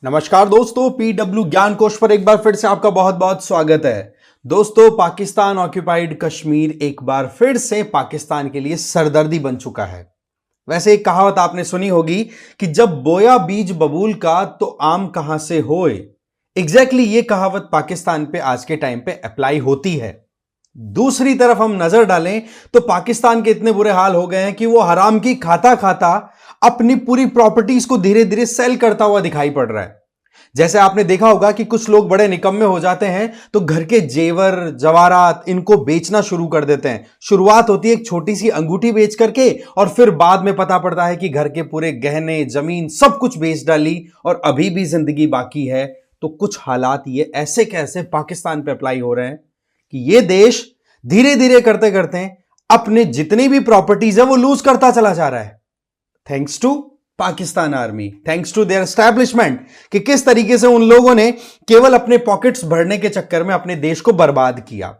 नमस्कार दोस्तों, पीडब्ल्यू ज्ञान कोश पर एक बार फिर से आपका बहुत बहुत स्वागत है। दोस्तों, पाकिस्तान ऑक्यूपाइड कश्मीर एक बार फिर से पाकिस्तान के लिए सरदर्दी बन चुका है। वैसे एक कहावत आपने सुनी होगी कि जब बोया बीज बबूल का तो आम कहां से होए। एग्जैक्टली ये कहावत पाकिस्तान पे आज के टाइम पे अप्लाई होती है। दूसरी तरफ हम नजर डालें तो पाकिस्तान के इतने बुरे हाल हो गए हैं कि वो हराम की खाता खाता अपनी पूरी प्रॉपर्टीज को धीरे धीरे सेल करता हुआ दिखाई पड़ रहा है। जैसे आपने देखा होगा कि कुछ लोग बड़े निकम्मे हो जाते हैं तो घर के जेवर जवारात इनको बेचना शुरू कर देते हैं। शुरुआत होती है एक छोटी सी अंगूठी बेच करके और फिर बाद में पता पड़ता है कि घर के पूरे गहने जमीन सब कुछ बेच डाली और अभी भी जिंदगी बाकी है। तो कुछ हालात ये ऐसे कैसे पाकिस्तान पे अप्लाई हो रहे हैं कि ये देश धीरे धीरे करते करते अपने जितनी भी प्रॉपर्टीज है वो लूज करता चला जा रहा है, thanks to Pakistan army, thanks to their establishment. कि किस तरीके से उन लोगों ने केवल अपने पॉकेट्स भरने के चक्कर में अपने देश को बर्बाद किया।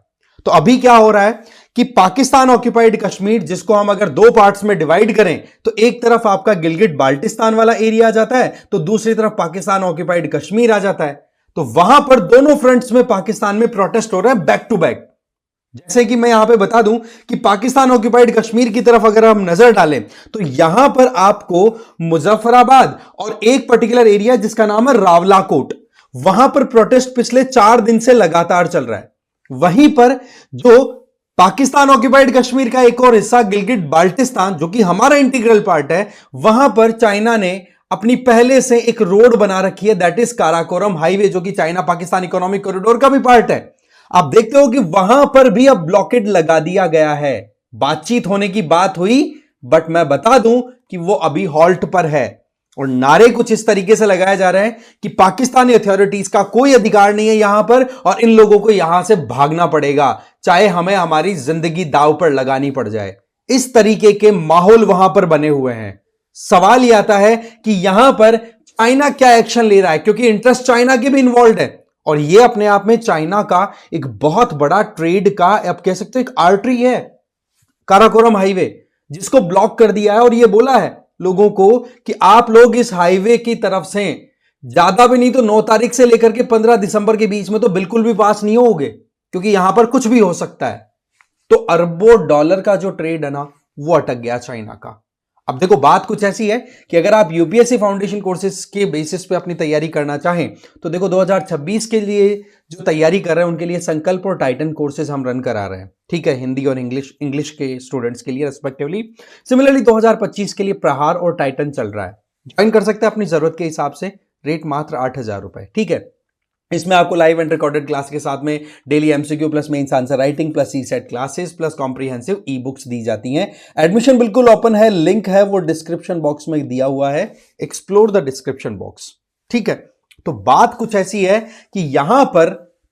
तो अभी क्या हो रहा है कि पाकिस्तान ऑक्यूपाइड कश्मीर, जिसको हम अगर दो पार्ट्स में डिवाइड करें तो एक तरफ आपका गिलगिट बाल्टिस्तान वाला एरिया आ जाता है तो दूसरी तरफ पाकिस्तान ऑक्यूपाइड कश्मीर आ जाता है। तो वहां पर दोनों फ्रंट्स में पाकिस्तान में प्रोटेस्ट हो रहा है बैक टू बैक। जैसे कि मैं यहां पे बता दूं कि पाकिस्तान ऑक्यूपाइड कश्मीर की तरफ अगर हम नजर डालें तो यहां पर आपको मुजफ्फराबाद और एक पर्टिकुलर एरिया जिसका नाम है रावलाकोट, वहां पर प्रोटेस्ट पिछले 4 दिन से लगातार चल रहा है। वहीं पर जो पाकिस्तान ऑक्यूपाइड कश्मीर का एक और हिस्सा गिलगिट बाल्टिस्तान, जो कि हमारा इंटीग्रल पार्ट है, वहां पर चाइना ने अपनी पहले से एक रोड बना रखी है, दैट इज काराकोरम हाईवे, जो कि चाइना पाकिस्तान इकोनॉमिक कॉरिडोर का भी पार्ट है। आप देखते हो कि वहां पर भी अब ब्लॉकेड लगा दिया गया है। बातचीत होने की बात हुई, बट मैं बता दूं कि वो अभी हॉल्ट पर है। और नारे कुछ इस तरीके से लगाए जा रहे हैं कि पाकिस्तानी अथॉरिटीज का कोई अधिकार नहीं है यहां पर और इन लोगों को यहां से भागना पड़ेगा, चाहे हमें हमारी जिंदगी दांव पर लगानी पड़ जाए। इस तरीके के माहौल वहां पर बने हुए हैं। सवाल यह आता है कि यहां पर चाइना क्या एक्शन ले रहा है, क्योंकि इंटरेस्ट चाइना के भी इन्वॉल्व है और यह अपने आप में चाइना का एक बहुत बड़ा ट्रेड का, आप कह सकते हो, एक आर्टरी है काराकोरम हाईवे, जिसको ब्लॉक कर दिया है। और यह बोला है लोगों को कि आप लोग इस हाईवे की तरफ से ज्यादा भी नहीं तो 9 तारीख से लेकर के 15 दिसंबर के बीच में तो बिल्कुल भी पास नहीं होगे, क्योंकि यहां पर कुछ भी हो सकता है। तो अरबों डॉलर का जो ट्रेड है ना, वो अटक गया चाइना का। अब देखो, बात कुछ ऐसी है कि अगर आप यूपीएससी फाउंडेशन कोर्सेज के बेसिस पे अपनी तैयारी करना चाहें तो देखो 2026 के लिए जो तैयारी कर रहे हैं उनके लिए संकल्प और टाइटन कोर्सेज हम रन करा रहे हैं, ठीक है, हिंदी और इंग्लिश के स्टूडेंट्स के लिए रेस्पेक्टिवली। सिमिलरली 2025 के लिए प्रहार और टाइटन चल रहा है, ज्वाइन कर सकते हैं अपनी जरूरत के हिसाब से। रेट मात्र 8,000 रुपए, ठीक है। इसमें आपको लाइव एंड रिकॉर्डेड क्लास के साथ में daily MCQ plus mains answer writing plus CSAT classes plus comprehensive e books दी जाती हैं। एडमिशन बिल्कुल ओपन है, लिंक है वो डिस्क्रिप्शन बॉक्स में दिया हुआ है, एक्सप्लोर द डिस्क्रिप्शन बॉक्स, ठीक है। तो बात कुछ ऐसी है कि यहां पर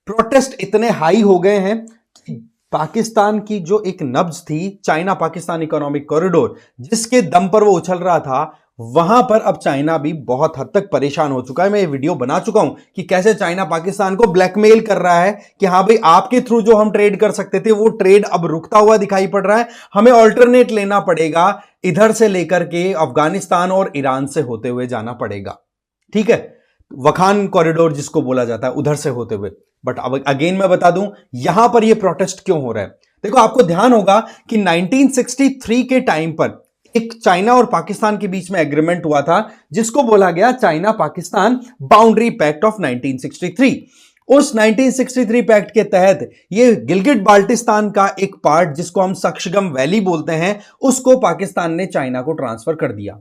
प्रोटेस्ट इतने हाई हो गए हैं कि पाकिस्तान की जो एक नब्ज थी, चाइना पाकिस्तान इकोनॉमिक कॉरिडोर, जिसके दम पर वो उछल रहा था, वहां पर अब चाइना भी बहुत हद तक परेशान हो चुका है। मैं ये वीडियो बना चुका हूं कि कैसे चाइना पाकिस्तान को ब्लैकमेल कर रहा है कि हां भाई, आपके थ्रू जो हम ट्रेड कर सकते थे वो ट्रेड अब रुकता हुआ दिखाई पड़ रहा है, हमें ऑल्टरनेट लेना पड़ेगा, इधर से लेकर के अफगानिस्तान और ईरान से होते हुए जाना पड़ेगा, ठीक है, वखान कॉरिडोर जिसको बोला जाता है, उधर से होते हुए। बट अब अगेन मैं बता दूं यहां पर यह प्रोटेस्ट क्यों हो रहा है। देखो, आपको ध्यान होगा कि 1963 के टाइम पर एक चाइना और पाकिस्तान के बीच में एग्रीमेंट हुआ था, जिसको बोला गया China Pakistan boundary pact of 1963। उस 1963 पैक्ट के तहत ये गिलगिट बाल्टिस्तान का एक पार्ट, जिसको हम सक्शगम वैली बोलते हैं, उसको पाकिस्तान ने चाइना को ट्रांसफर कर दिया।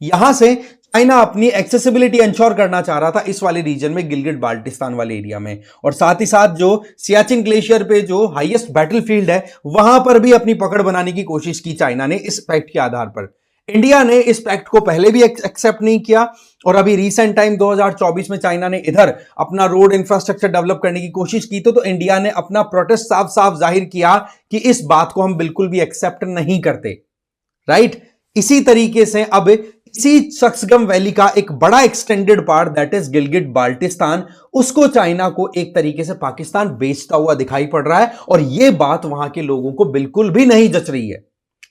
यहां से चाइना अपनी एक्सेसिबिलिटी इंश्योर करना चाह रहा था इस वाले रीजन में, गिलगिट बाल्टिस्तान वाले एरिया में, और साथ ही साथ जो सियाचिन ग्लेशियर पे जो हाईएस्ट बैटलफील्ड है, वहां पर भी अपनी पकड़ बनाने की कोशिश की चाइना ने इस पैक्ट के आधार पर। इंडिया ने इस पैक्ट को पहले भी एक्सेप्ट नहीं किया और अभी रिसेंट टाइम 2024 में चाइना ने इधर अपना रोड इंफ्रास्ट्रक्चर डेवलप करने की कोशिश की तो इंडिया ने अपना प्रोटेस्ट साफ साफ जाहिर किया कि इस बात को हम बिल्कुल भी एक्सेप्ट नहीं करते, राइट। इसी तरीके से अब इसी सक्सगम वैली का एक बड़ा extended part, that is Gilgit Baltistan, उसको चाइना को एक तरीके से पाकिस्तान बेचता हुआ दिखाई पड़ रहा है और यह बात वहां के लोगों को बिल्कुल भी नहीं जच रही है।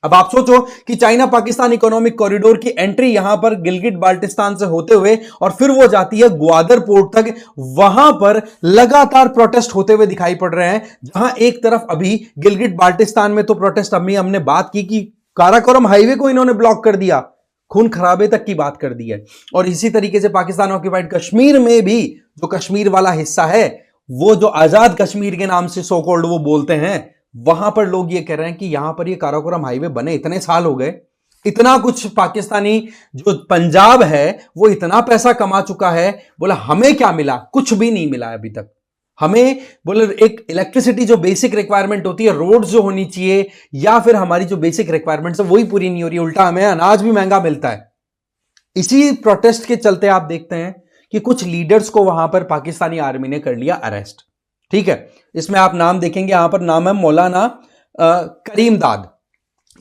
अब आप सोचो कि चाइना पाकिस्तान इकोनॉमिक कॉरिडोर की एंट्री यहां पर गिलगिट बाल्टिस्तान से होते हुए और फिर वो जाती है ग्वादर पोर्ट तक। वहां पर लगातार प्रोटेस्ट होते हुए दिखाई पड़ रहे हैं, जहां एक तरफ अभी गिलगिट बाल्टिस्तान में तो प्रोटेस्ट, अभी हमने बात की कि काराकोरम हाईवे को इन्होंने ब्लॉक कर दिया, खून खराबे तक की बात कर दी है। और इसी तरीके से पाकिस्तान ऑक्यूपाइड कश्मीर में भी जो कश्मीर वाला हिस्सा है, वो जो आजाद कश्मीर के नाम से सो कॉल्ड वो बोलते हैं, वहां पर लोग ये कह रहे हैं कि यहां पर ये काराकोरम हाईवे बने इतने साल हो गए, इतना कुछ पाकिस्तानी जो पंजाब है वो इतना पैसा कमा चुका है, बोला हमें क्या मिला, कुछ भी नहीं मिला अभी तक हमें। बोले एक इलेक्ट्रिसिटी जो बेसिक रिक्वायरमेंट होती है, रोड्स जो होनी चाहिए, या फिर हमारी जो बेसिक रिक्वायरमेंट्स है वही पूरी नहीं हो रही, उल्टा हमें अनाज भी महंगा मिलता है। इसी प्रोटेस्ट के चलते आप देखते हैं कि कुछ लीडर्स को वहां पर पाकिस्तानी आर्मी ने कर लिया अरेस्ट। ठीक है, इसमें आप नाम देखेंगे, यहां पर नाम है मौलाना करीम दाद।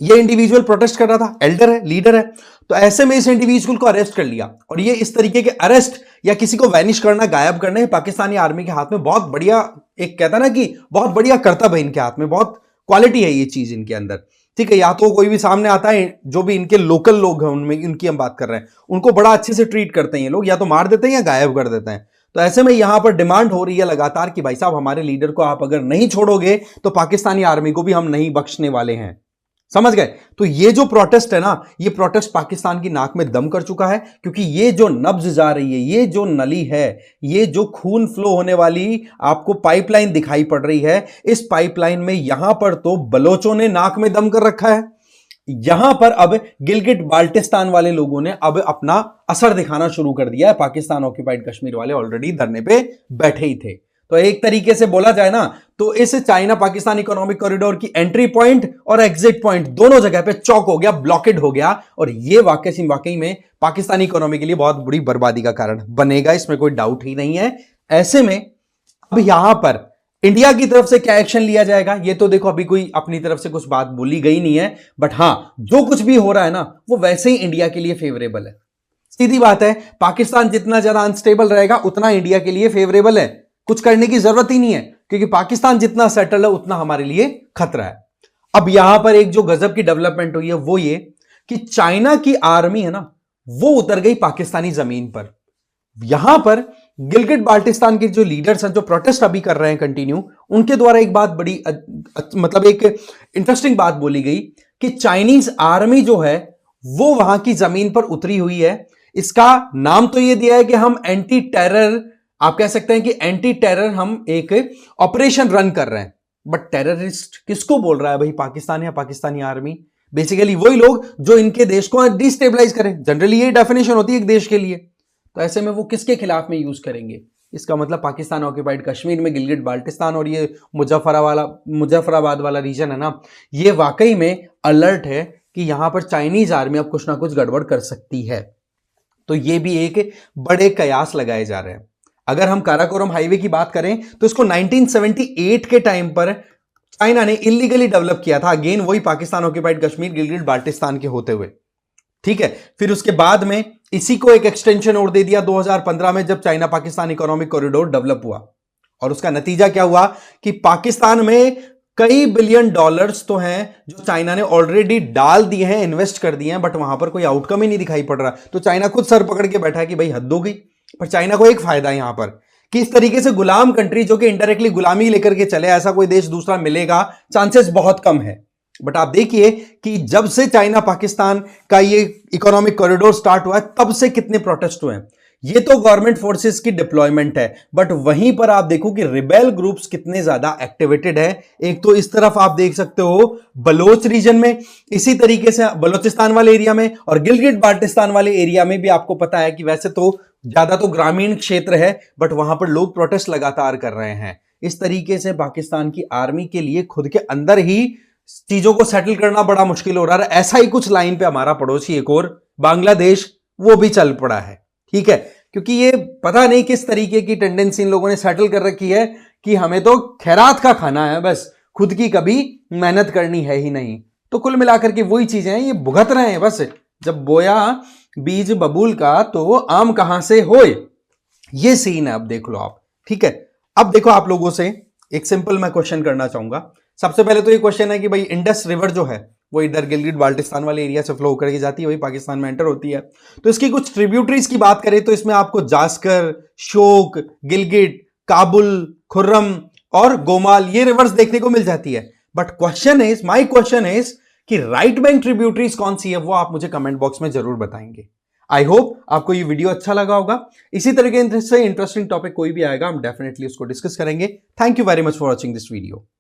ये इंडिविजुअल प्रोटेस्ट कर रहा था, एल्डर है, लीडर है, तो ऐसे में इस इंडिविजुअल को अरेस्ट कर लिया। और ये इस तरीके के अरेस्ट या किसी को वैनिश करना, गायब करना, पाकिस्तानी आर्मी के हाथ में बहुत बढ़िया, एक कहता ना कि बहुत बढ़िया कर्तव्य है इनके हाथ में, बहुत क्वालिटी है ये चीज इनके अंदर। ठीक है, या तो कोई भी सामने आता है, जो भी इनके लोकल लोग हैं उनमें, उनकी हम बात कर रहे हैं, उनको बड़ा अच्छे से ट्रीट करते हैं ये लोग, या तो मार देते हैं या गायब कर देते हैं। तो ऐसे में यहां पर डिमांड हो रही है लगातार कि भाई साहब हमारे लीडर को आप अगर नहीं छोड़ोगे तो पाकिस्तानी आर्मी को भी हम नहीं बख्शने वाले हैं। समझ गए? तो ये जो प्रोटेस्ट है ना, ये प्रोटेस्ट पाकिस्तान की नाक में दम कर चुका है, क्योंकि ये जो नब्ज जा रही है, ये जो नली है, ये जो खून फ्लो होने वाली आपको पाइपलाइन दिखाई पड़ रही है, इस पाइपलाइन में यहां पर तो बलोचों ने नाक में दम कर रखा है। यहां पर अब गिलगिट बाल्टिस्तान वाले लोगों ने अब अपना असर दिखाना शुरू कर दिया है। पाकिस्तान ऑक्यूपाइड कश्मीर वाले ऑलरेडी धरने पे बैठे ही थे। तो एक तरीके से बोला जाए ना, तो इस चाइना पाकिस्तान इकोनॉमिक कॉरिडोर की एंट्री पॉइंट और एग्जिट पॉइंट दोनों जगह पे चौक हो गया, ब्लॉकेड हो गया, और ये वाकई में पाकिस्तानी इकोनॉमी के लिए बहुत बड़ी बर्बादी का कारण बनेगा, इसमें कोई डाउट ही नहीं है। ऐसे में अब यहां पर इंडिया की तरफ से क्या एक्शन लिया जाएगा, ये तो देखो अभी कोई अपनी तरफ से कुछ बात बोली गई नहीं है, बट हां, जो कुछ भी हो रहा है ना, वो वैसे ही इंडिया के लिए फेवरेबल है। सीधी बात है, पाकिस्तान जितना ज्यादा अनस्टेबल रहेगा उतना इंडिया के लिए फेवरेबल है। कुछ करने की जरूरत ही नहीं है, क्योंकि पाकिस्तान जितना सेटल है उतना हमारे लिए खतरा है। अब यहां पर एक जो गजब की डेवलपमेंट हुई है वो ये कि चाइना की आर्मी है ना, वो उतर गई पाकिस्तानी जमीन पर। यहां पर गिलगिट बाल्टिस्तान के जो लीडर्स हैं, जो प्रोटेस्ट अभी कर रहे हैं कंटिन्यू, उनके द्वारा एक बात बड़ी मतलब एक इंटरेस्टिंग बात बोली गई कि चाइनीज आर्मी जो है वो वहां की जमीन पर उतरी हुई है। इसका नाम तो ये दिया है कि हम एंटी टेरर, आप कह सकते हैं कि एंटी टेरर हम एक ऑपरेशन रन कर रहे हैं। बट टेररिस्ट किसको बोल रहा है भाई, पाकिस्तान या पाकिस्तानी आर्मी? बेसिकली वही लोग जो इनके देश को डिस्टेबलाइज करें, जनरली ये डेफिनेशन होती है एक देश के लिए। तो ऐसे में वो किसके खिलाफ में यूज करेंगे? इसका मतलब पाकिस्तान ऑक्यूपाइड कश्मीर में गिलगिट बाल्टिस्तान और ये मुजफ्फराबाद वाला रीजन है ना, ये वाकई में अलर्ट है कि यहां पर चाइनीज आर्मी अब कुछ ना कुछ गड़बड़ कर सकती है। तो ये भी एक बड़े कयास लगाए जा रहे हैं। अगर हम काराकोरम हाईवे की बात करें तो इसको 1978 के टाइम पर चाइना ने इलीगली डेवलप किया था, अगेन वही पाकिस्तान ऑक्यूपाइड कश्मीर गिलगिट बाल्टिस्तान के होते हुए। ठीक है, फिर उसके बाद में इसी को एक एक्सटेंशन और दे दिया 2015 में, जब China Pakistan economic corridor develop हुआ। और उसका नतीजा क्या हुआ कि पाकिस्तान में कई बिलियन डॉलर्स तो हैं जो चाइना ने ऑलरेडी डाल दिए हैं, इन्वेस्ट कर दिए हैं, बट वहां पर कोई आउटकम ही नहीं दिखाई पड़ रहा। तो चाइना खुद सर पकड़ के बैठा है कि भाई हद हो गई। पर चाइना को एक फायदा है यहां पर कि इस तरीके से गुलाम कंट्री जो कि इनडायरेक्टली गुलामी लेकर के चले, ऐसा कोई देश दूसरा मिलेगा चांसेस बहुत कम है। बट आप देखिए कि जब से चाइना पाकिस्तान का ये इकोनॉमिक कॉरिडोर स्टार्ट हुआ है, तब से कितने प्रोटेस्ट हुए हैं। ये तो गवर्नमेंट फोर्सेस की डिप्लॉयमेंट है, बट वहीं पर आप देखो कि रिबेल ग्रुप्स कितने ज्यादा एक्टिवेटेड है। एक तो इस तरफ आप देख सकते हो बलोच रीजन में, इसी तरीके से बलोचिस्तान वाले एरिया में, और गिलगिट बाल्टिस्तान वाले एरिया में भी आपको पता है कि वैसे तो ज्यादा तो ग्रामीण क्षेत्र है, बट वहां पर लोग प्रोटेस्ट लगातार कर रहे हैं। इस तरीके से पाकिस्तान की आर्मी के लिए खुद के अंदर ही चीजों को सेटल करना बड़ा मुश्किल हो रहा है। ऐसा ही कुछ लाइन पे हमारा पड़ोसी एक और बांग्लादेश, वो भी चल पड़ा है। ठीक है, क्योंकि ये पता नहीं किस तरीके की टेंडेंसी इन लोगों ने सेटल कर रखी है कि हमें तो खैरात का खाना है, बस खुद की कभी मेहनत करनी है ही नहीं। तो कुल मिलाकर के वही चीजें हैं, ये भुगत रहे हैं बस। जब बोया बीज बबूल का तो आम कहां से होए, ये सीन है। अब देख लो आप। ठीक है, अब देखो आप लोगों से एक सिंपल मैं क्वेश्चन करना चाहूंगा। सबसे पहले तो ये क्वेश्चन है कि भाई इंडस रिवर जो है वो इधर गिलगिट बाल्टिस्तान वाले एरिया से फ्लो करके जाती है, वही पाकिस्तान में एंटर होती है। तो इसकी कुछ ट्रिब्यूटरीज की बात करें तो इसमें आपको जास्कर, शोक, गिलगिट, काबुल, खुर्रम और गोमाल ये रिवर्स देखने को मिल जाती है। बट माई क्वेश्चन इज कि राइट बैंक ट्रिब्यूटरीज कौन सी है, वो आप मुझे कमेंट बॉक्स में जरूर बताएंगे। आई होप आपको ये वीडियो अच्छा लगा होगा। इसी तरीके से इंटरेस्टिंग टॉपिक कोई भी आएगा हम डेफिनेटली उसको डिस्कस करेंगे। Thank you very much for watching this video.